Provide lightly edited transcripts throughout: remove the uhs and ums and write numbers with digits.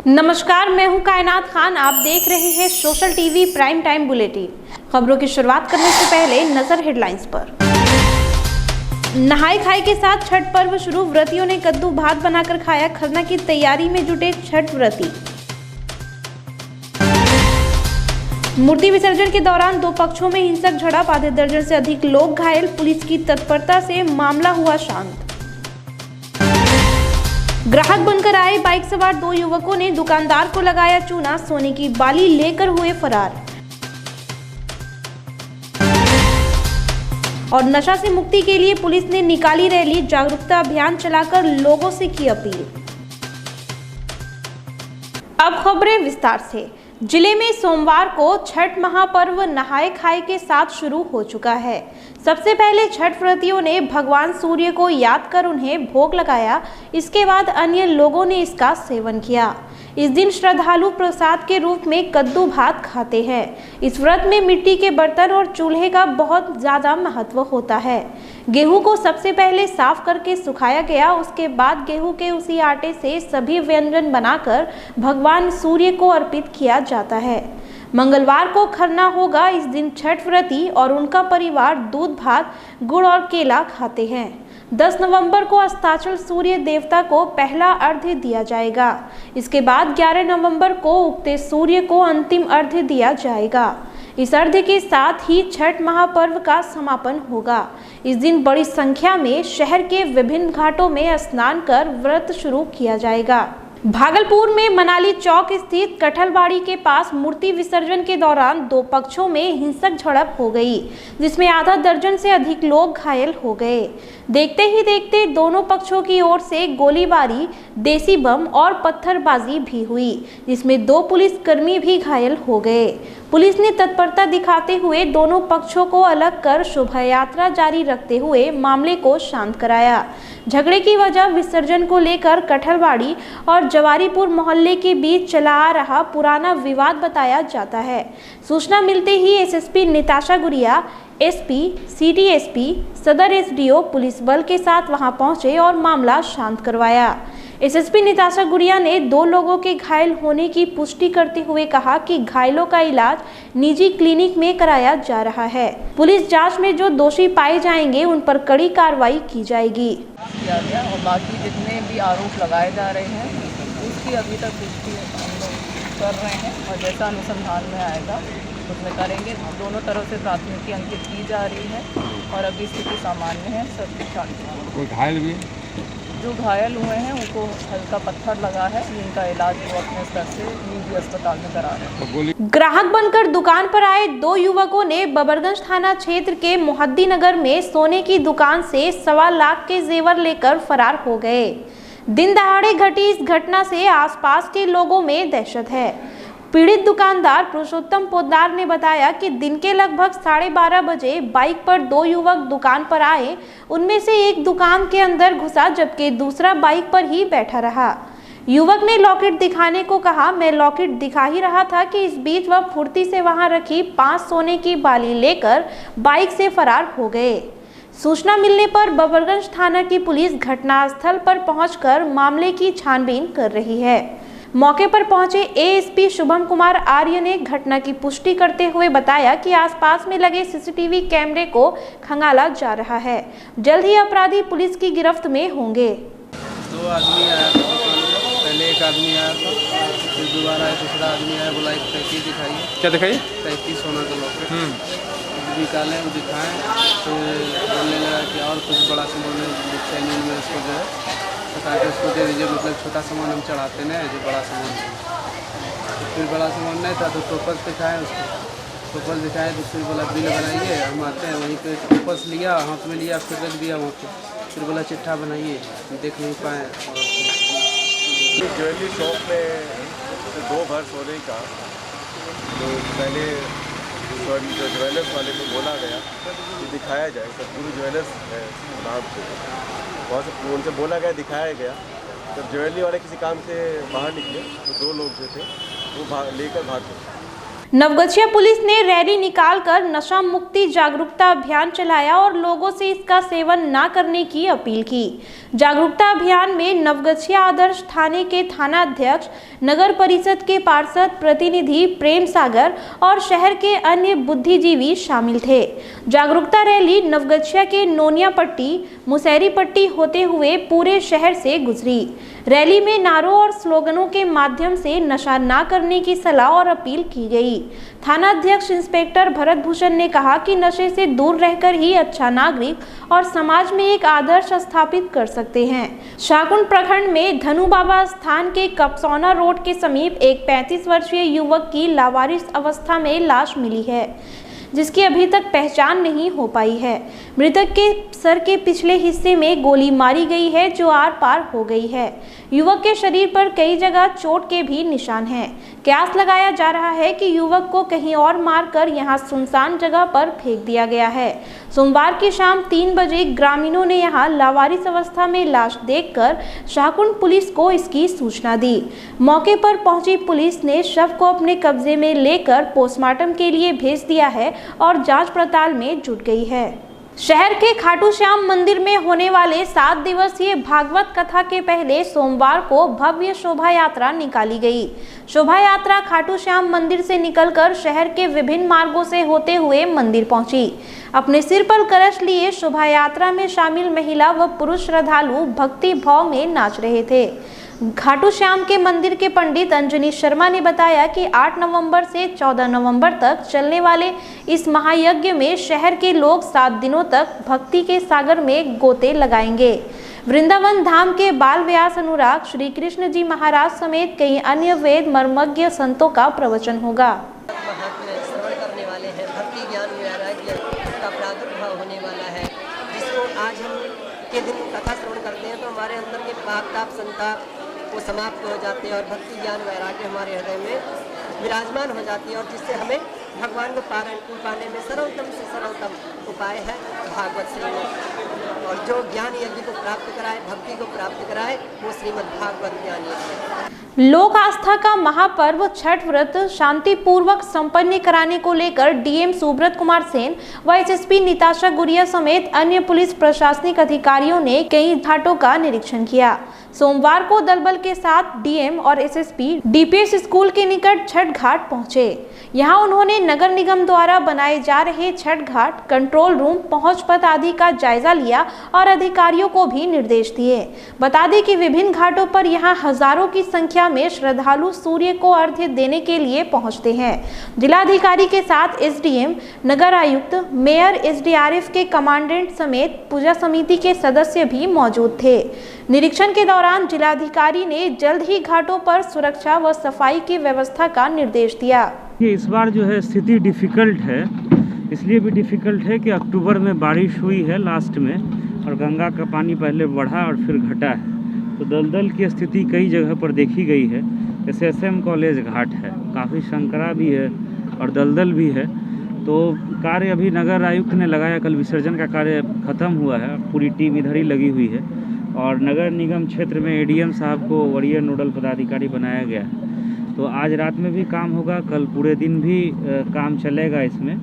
नमस्कार, मैं हूं कायनात खान। आप देख रहे हैं social TV prime time bulletin. खबरों की शुरुआत करने से पहले नजर हेडलाइंस पर। नहाय खाए के साथ छठ पर्व शुरू। व्रतियों ने कद्दू भात बनाकर खाया। खरना की तैयारी में जुटे छठ व्रती। मूर्ति विसर्जन के दौरान दो पक्षों में हिंसक झड़प। आधे दर्जन से अधिक लोग घायल। पुलिस की तत्परता से मामला हुआ शांत। ग्राहक बनकर आए बाइक सवार दो युवकों ने दुकानदार को लगाया चूना। सोने की बाली लेकर हुए फरार। और नशा से मुक्ति के लिए पुलिस ने निकाली रैली। जागरूकता अभियान चलाकर लोगों से की अपील। अब खबरें विस्तार से। जिले में सोमवार को छठ महापर्व नहाय खाए के साथ शुरू हो चुका है। सबसे पहले छठ व्रतियों ने भगवान सूर्य को याद कर उन्हें भोग लगाया। इसके बाद अन्य लोगों ने इसका सेवन किया। इस दिन श्रद्धालु प्रसाद के रूप में कद्दू भात खाते हैं। इस व्रत में मिट्टी के बर्तन और चूल्हे का बहुत ज्यादा महत्व होता है। गेहूं को सबसे पहले साफ करके सुखाया गया। उसके बाद गेहूं के उसी आटे से सभी व्यंजन बनाकर भगवान सूर्य को अर्पित किया जाता है। मंगलवार को खरना होगा। इस दिन छठ व्रती और उनका परिवार दूध भात, गुड़ और केला खाते हैं। 10 नवंबर को अस्ताचल सूर्य देवता को पहला अर्घ्य दिया जाएगा। इसके बाद 11 नवंबर को उगते सूर्य को अंतिम अर्घ्य दिया जाएगा। इस अर्घ्य के साथ ही छठ महापर्व का समापन होगा। इस दिन बड़ी संख्या में शहर के विभिन्न घाटों में स्नान कर व्रत शुरू किया जाएगा। भागलपुर में मनाली चौक स्थित कटहलबाड़ी के पास मूर्ति विसर्जन के दौरान दो पक्षों में हिंसक झड़प हो गई, जिसमें आधा दर्जन से अधिक लोग घायल हो गए। देखते ही देखते दोनों पक्षों की ओर से गोलीबारी, देसी बम और पत्थरबाजी भी हुई, जिसमें दो पुलिसकर्मी भी घायल हो गए। पुलिस ने तत्परता दिखाते हुए दोनों पक्षों को अलग कर शोभा यात्रा जारी रखते हुए मामले को शांत कराया। झगड़े की वजह विसर्जन को लेकर कटहलबाड़ी और जवारीपुर मोहल्ले के बीच चला आ रहा पुराना विवाद बताया जाता है। सूचना मिलते ही SSP Nitasha Gudiya, SP, city SP, सदर एसडीओ पुलिस बल के साथ वहां पहुंचे और मामला शांत करवाया। एसएसपी निताशा गुड़िया ने दो लोगों के घायल होने की पुष्टि करते हुए कहा कि घायलों का इलाज निजी क्लिनिक में कराया जा रहा है। पुलिस जांच में जो दोषी पाए जाएंगे उन पर कड़ी कार्रवाई की जाएगी। किया गया और बाकी जितने भी आरोप लगाए जा रहे हैं उसकी अभी तक पुष्टि हम लोग कर रहे हैं और जैसा अनुसंधान में आएगा उसमें करेंगे। दोनों तरफ से प्राथमिकी अंकित की जा रही है और अभी स्थिति सामान्य है, सब ठीक ठाक है। कोई घायल भी? जो घायल हुए हैं उनको हल्का पत्थर लगा है, जिनका इलाज वो अपने स्तर से निजी अस्पताल में करा रहे हैं। ग्राहक बनकर दुकान पर आए दो युवकों ने बबरगंज थाना क्षेत्र के मोहद्दी नगर में सोने की दुकान से 1.25 लाख के जेवर लेकर फरार हो गए। दिन दहाड़े घटी इस घटना से आसपास के लोगों में दहशत है। पीड़ित दुकानदार पुरुषोत्तम पोद्दार ने बताया कि दिन के लगभग 12:30 बजे बाइक पर दो युवक दुकान पर आए। उनमें से एक दुकान के अंदर घुसा जबकि दूसरा बाइक पर ही बैठा रहा। युवक ने लॉकेट दिखाने को कहा। मैं लॉकेट दिखा ही रहा था कि इस बीच वह फुर्ती से वहां रखी 5 सोने की बाली लेकर बाइक से फरार हो गए। सूचना मिलने पर बबरगंज थाना की पुलिस घटनास्थल पर पहुंचकर मामले की छानबीन कर रही है। मौके पर पहुंचे एएसपी शुभम कुमार आर्य ने घटना की पुष्टि करते हुए बताया कि आसपास में लगे सीसीटीवी कैमरे को खंगाला जा रहा है। जल्द ही अपराधी पुलिस की गिरफ्त में होंगे। 2 आदमी आया था, पहले एक आदमी आया था, फिर दोबारा दूसरा आदमी आया, बोला एक 35 दिखाइए। क्या दिखाई? 35 सोना का लॉकेट निकाले, वो दिखाएं। फिर बोलने लगा कि और कुछ बड़ा सामान चैनल में उसको जो है बता के उसको दे दीजिए, मतलब छोटा सामान हम चढ़ाते नहीं, जो बड़ा सामान तो फिर बड़ा सामान नहीं था तो टोपस दिखाएँ उसको। टोपस दिखाएँ तो फिर बोला बिल बनाइए, हम आते हैं वहीं पे। टोपस लिया, हाथ में लिया, फिर रख दिया वहाँ पे। फिर बोला चिट्ठा बनाइए, देख नहीं पाए। ज्वेलरी शॉप में 2 भर सोने का, तो पहले जो ज्वेलर्स वाले को बोला गया कि दिखाया जाए, सतगुरु ज्वेलर्स है नाम से, वहाँ से उनसे बोला गया, दिखाया गया। जब ज्वेलरी वाले किसी काम से बाहर निकले तो 2 लोग जो थे वो लेकर भाग गए। नवगछिया पुलिस ने रैली निकालकर नशा मुक्ति जागरूकता अभियान चलाया और लोगों से इसका सेवन न करने की अपील की। जागरूकता अभियान में नवगछिया आदर्श थाने के थाना अध्यक्ष, नगर परिषद के पार्षद प्रतिनिधि प्रेम सागर और शहर के अन्य बुद्धिजीवी शामिल थे। जागरूकता रैली नवगछिया के नोनिया पट्टी, मुसहरी पट्टी होते हुए पूरे शहर से गुजरी। रैली में नारों और स्लोगनों के माध्यम से नशा न करने की सलाह और अपील की गई। थाना अध्यक्ष इंस्पेक्टर भरत भूषण ने कहा कि नशे से दूर रहकर ही अच्छा नागरिक और समाज में एक आदर्श स्थापित कर सकते हैं। शाहकुंड प्रखंड में धनु बाबा स्थान के कपसौना रोड के समीप एक 35 वर्षीय युवक की लावारिस अवस्था में लाश मिली है, जिसकी अभी तक पहचान नहीं हो पाई है। मृतक के सर के पिछले हिस्से में गोली मारी गई है, जो आर पार हो गई है। युवक के शरीर पर कई जगह चोट के भी निशान हैं। कयास लगाया जा रहा है कि युवक को कहीं और मारकर यहां सुनसान जगह पर फेंक दिया गया है। सोमवार की शाम 3 बजे ग्रामीणों ने यहां लावारिस अवस्था में लाश देखकर शाहकुंड पुलिस को इसकी सूचना दी। मौके पर पहुंची पुलिस ने शव को अपने कब्जे में लेकर पोस्टमार्टम के लिए भेज दिया है और जांच पड़ताल में जुट गई है। शहर के खाटू श्याम मंदिर में होने वाले 7 दिवसीय भागवत कथा के पहले सोमवार को भव्य शोभा यात्रा निकाली गई। शोभा यात्रा खाटू श्याम मंदिर से निकलकर शहर के विभिन्न मार्गों से होते हुए मंदिर पहुंची। अपने सिर पर कलश लिए शोभा यात्रा में शामिल महिला व पुरुष श्रद्धालु भक्ति भाव में नाच रहे थे। खाटू श्याम के मंदिर के पंडित अंजनी शर्मा ने बताया कि 8 नवंबर से 14 नवंबर तक चलने वाले इस महायज्ञ में शहर के लोग 7 दिनों तक भक्ति के सागर में गोते लगाएंगे। वृंदावन धाम के बाल व्यास अनुराग श्री कृष्ण जी महाराज समेत कई अन्य वेद मर्मज्ञ संतों का प्रवचन होगा। श्रवण करने वाले हैं, भक्ति ज्ञान वैराग्य का प्रादुर्भाव होने वाला है, जिसको आज हम के दिन कथा श्रवण करते हैं तो हमारे अंदर के पाप ताप संताप वो समाप्त हो जाते हैं और भक्ति ज्ञान वैराग्य हमारे हृदय में विराजमान हो जाती है, और जिससे हमें भगवान को पाने में सरलतम से सरलतम उपाय है भागवत श्रीमद्। और जो ज्ञान यज्ञ को प्राप्त कराए, भक्ति को प्राप्त कराए, वो श्रीमद् भागवत ज्ञान यज्ञ है। लोक आस्था का महापर्व छठ व्रत शांतिपूर्वक संपन्न कराने को लेकर डीएम सुब्रत कुमार सेन व एसएसपी निताशा गुड़िया समेत अन्य पुलिस प्रशासनिक अधिकारियों ने कई घाटों का निरीक्षण किया। सोमवार को दलबल के साथ डीएम और एसएसपी डीपीएस स्कूल के निकट छठ घाट पहुंचे। यहां उन्होंने नगर निगम द्वारा बनाए जा रहे छठ घाट, कंट्रोल रूम, पहुंच पथ आदि का जायजा लिया और अधिकारियों को भी निर्देश दिए। बता दें कि विभिन्न घाटों पर यहां हजारों की संख्या में श्रद्धालु सूर्य को अर्घ्य देने के लिए पहुंचते हैं। जिलाधिकारी के साथ एसडीएम, नगर आयुक्त, मेयर, एसडीआरएफ के कमांडेंट समेत पूजा समिति के सदस्य भी मौजूद थे। निरीक्षण के दौरान जिलाधिकारी ने जल्द ही घाटों पर सुरक्षा व सफाई की व्यवस्था का निर्देश दिया। इस बार जो है स्थिति डिफ़िकल्ट है, इसलिए भी डिफ़िकल्ट है कि अक्टूबर में बारिश हुई है लास्ट में, और गंगा का पानी पहले बढ़ा और फिर घटा है, तो दलदल की स्थिति कई जगह पर देखी गई है। जैसे एसएम कॉलेज घाट है, काफ़ी संकरा भी है और दलदल भी है। तो कार्य अभी नगर आयुक्त ने लगाया, कल विसर्जन का कार्य ख़त्म हुआ है, पूरी टीम इधर ही लगी हुई है, और नगर निगम क्षेत्र में एडीएम साहब को वरीय नोडल पदाधिकारी बनाया गया है। तो आज रात में भी काम होगा, कल पूरे दिन भी काम चलेगा इसमें,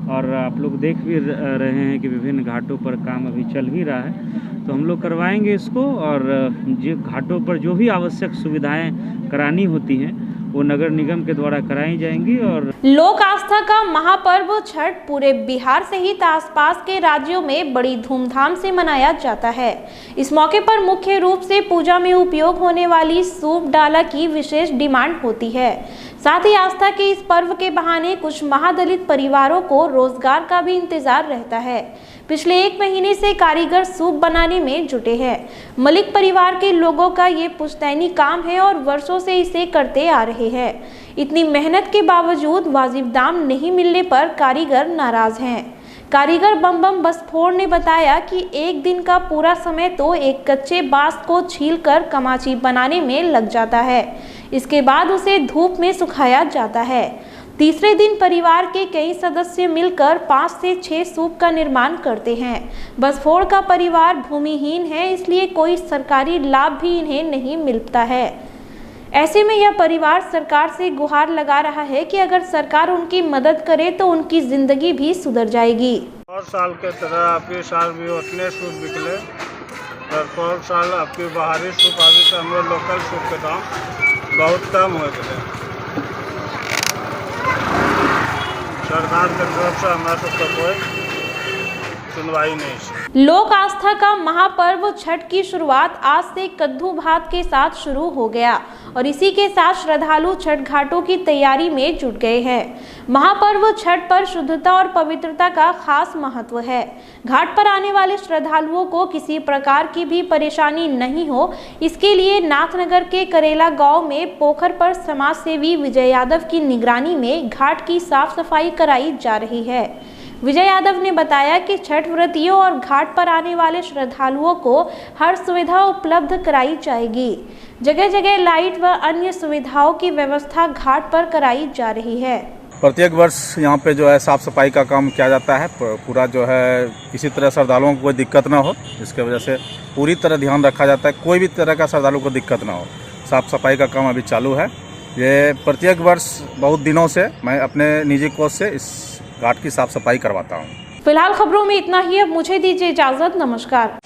और आप लोग देख भी रहे हैं कि विभिन्न घाटों पर काम अभी चल भी रहा है। तो हम लोग करवाएंगे इसको, और जो घाटों पर जो भी आवश्यक सुविधाएं करानी होती हैं वो नगर निगम के द्वारा कराई जाएंगी। और लोक आस्था का महापर्व छठ पूरे बिहार सहित आसपास के राज्यों में बड़ी धूमधाम से मनाया जाता है। इस मौके पर मुख्य रूप से पूजा में उपयोग होने वाली सूप डाला की विशेष डिमांड होती है। साथ ही आस्था के इस पर्व के बहाने कुछ महादलित परिवारों को रोजगार का भी इंतजार रहता है। पिछले 1 महीने से कारीगर सूप बनाने में जुटे हैं। मलिक परिवार के लोगों का ये पुश्तैनी काम है और वर्षों से इसे करते आ रहे हैं। इतनी मेहनत के बावजूद वाजिब दाम नहीं मिलने पर कारीगर नाराज हैं। कारीगर बम बसफोड़ ने बताया कि एक दिन का पूरा समय तो एक कच्चे बांस को छीलकर कमाची बनाने में लग जाता है। इसके बाद उसे धूप में सुखाया जाता है। तीसरे दिन परिवार के कई सदस्य मिलकर 5 से 6 सूप का निर्माण करते हैं। बसफोड़ का परिवार भूमिहीन है, इसलिए कोई सरकारी लाभ भी इन्हें नहीं मिलता है। ऐसे में यह परिवार सरकार से गुहार लगा रहा है कि अगर सरकार उनकी मदद करे तो उनकी जिंदगी भी सुधर जाएगी। और साल के तरह आपके साल भी उतने सूप निकले और साल आपके बाहरी सूप आगे तो हमारे लोकल सूप के दाम बहुत कम हो गए। सरकार की तरफ से हमारा सबका कोई सुनवाई नहीं। लोक आस्था का महापर्व छठ की शुरुआत आज से कद्दू भात के साथ शुरू हो गया और इसी के साथ श्रद्धालु छठ घाटों की तैयारी में जुट गए हैं। महापर्व छठ पर शुद्धता और पवित्रता का खास महत्व है। घाट पर आने वाले श्रद्धालुओं को किसी प्रकार की भी परेशानी नहीं हो, इसके लिए नाथनगर के करेला गांव में पोखर पर समाज सेवी विजय यादव की निगरानी में घाट की साफ सफाई कराई जा रही है। विजय यादव ने बताया कि छठ व्रतियों और घाट पर आने वाले श्रद्धालुओं को हर सुविधा उपलब्ध कराई जाएगी। जगह जगह लाइट व अन्य सुविधाओं की व्यवस्था घाट पर कराई जा रही है। प्रत्येक वर्ष यहाँ पे जो है साफ सफाई का काम किया जाता है। पूरा जो है किसी तरह श्रद्धालुओं को कोई दिक्कत ना हो, इसके वजह से पूरी तरह ध्यान रखा जाता है, कोई भी तरह का श्रद्धालु को दिक्कत ना हो। साफ सफाई का काम अभी चालू है। ये प्रत्येक वर्ष बहुत दिनों से मैं अपने निजी कोष से इस घाट की साफ सफाई करवाता हूँ। फिलहाल खबरों में इतना ही। अब मुझे दीजिए इजाजत। नमस्कार।